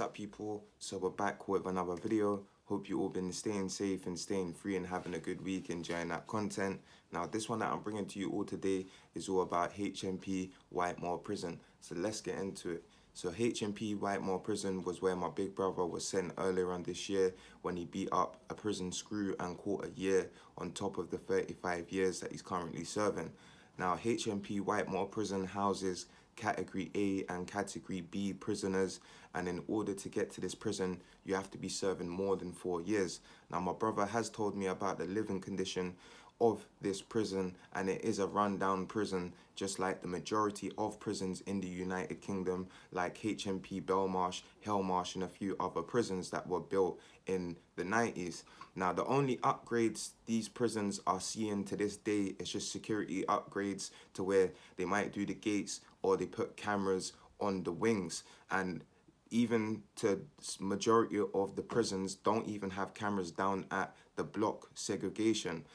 Up people, so we're back with another video. Hope you all been staying safe and staying free and having a good week, enjoying that content. Now this one that I'm bringing to you all today is all about Hmp Whitemoor prison, so let's get into it. So Hmp Whitemoor prison was where my big brother was sent earlier on this year when he beat up a prison screw and caught a year on top of the 35 years that he's currently serving. Now Hmp Whitemoor prison houses Category A and Category B prisoners, and in order to get to this prison you have to be serving more than 4 years. Now my brother has told me about the living condition of this prison, and it is a rundown prison just like the majority of prisons in the United Kingdom, like HMP Belmarsh, Hellmarsh and a few other prisons that were built in the 90s. Now the only upgrades these prisons are seeing to this day is just security upgrades to where they might do the gates or they put cameras on the wings, and even to majority of the prisons don't even have cameras down at the block segregation.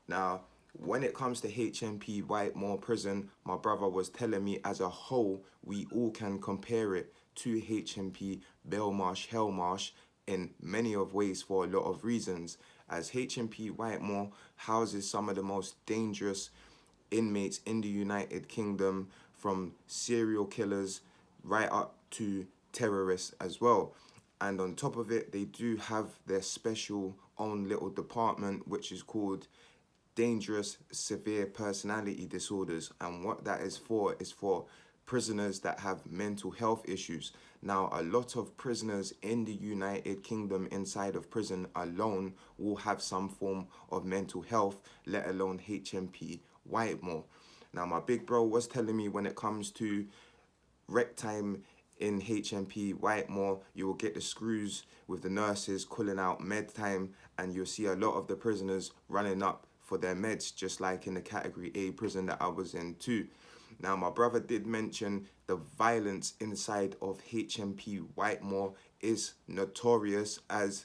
Now, when it comes to HMP Whitemoor prison, my brother was telling me as a whole, we all can compare it to HMP Belmarsh, Hellmarsh in many of ways for a lot of reasons, as HMP Whitemoor houses some of the most dangerous inmates in the United Kingdom, from serial killers right up to terrorists as well. And on top of it, they do have their special own little department which is called dangerous severe personality disorders, and what that is for prisoners that have mental health issues. Now a lot of prisoners in the United Kingdom inside of prison alone will have some form of mental health, let alone HMP Whitemoor. Now my big bro was telling me when it comes to rec time in HMP Whitemoor, you will get the screws with the nurses calling out med time, and you'll see a lot of the prisoners running up for their meds, just like in the Category A prison that I was in too. Now my brother did mention the violence inside of HMP Whitemoor is notorious, as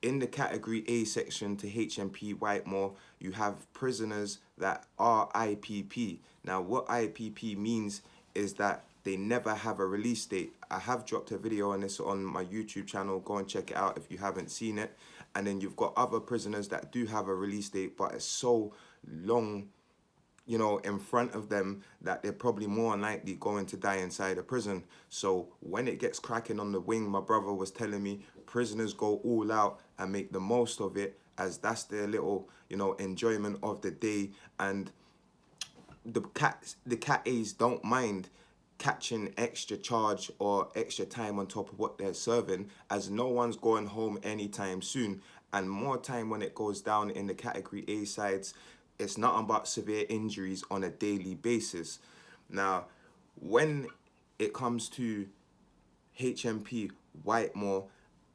in the Category A section to HMP Whitemoor, you have prisoners that are IPP. Now what IPP means is that they never have a release date. I have dropped a video on this on my YouTube channel. Go and check it out if you haven't seen it. And then you've got other prisoners that do have a release date, but it's so long, you know, in front of them that they're probably more likely going to die inside a prison. So when it gets cracking on the wing, my brother was telling me prisoners go all out and make the most of it, as that's their little, you know, enjoyment of the day. And the cat A's don't mind catching extra charge or extra time on top of what they're serving, as no one's going home anytime soon. And more time when it goes down in the Category A sides, it's nothing but severe injuries on a daily basis. Now when it comes to HMP Whitemoor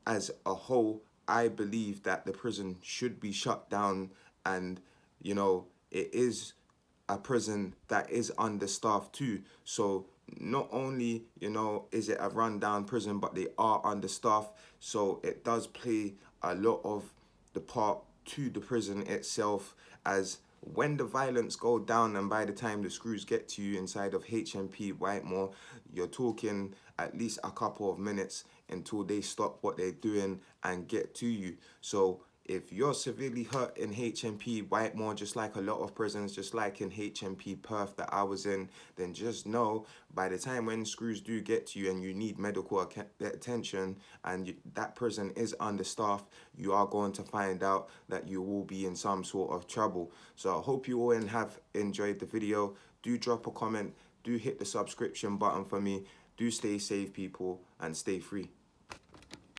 as a whole, I believe that the prison should be shut down, and you know, it is a prison that is understaffed too. So not only, you know, is it a rundown prison, but they are understaffed. So it does play a lot of the part to the prison itself, as when the violence go down and by the time the screws get to you inside of HMP Whitemoor, you're talking at least a couple of minutes until they stop what they're doing and get to you. So if you're severely hurt in HMP Whitemoor, just like a lot of prisons, just like in HMP Perth that I was in, then just know by the time when screws do get to you and you need medical attention and that prison is understaffed, you are going to find out that you will be in some sort of trouble. So I hope you all have enjoyed the video. Do drop a comment, do hit the subscription button for me. Do stay safe, people, and stay free.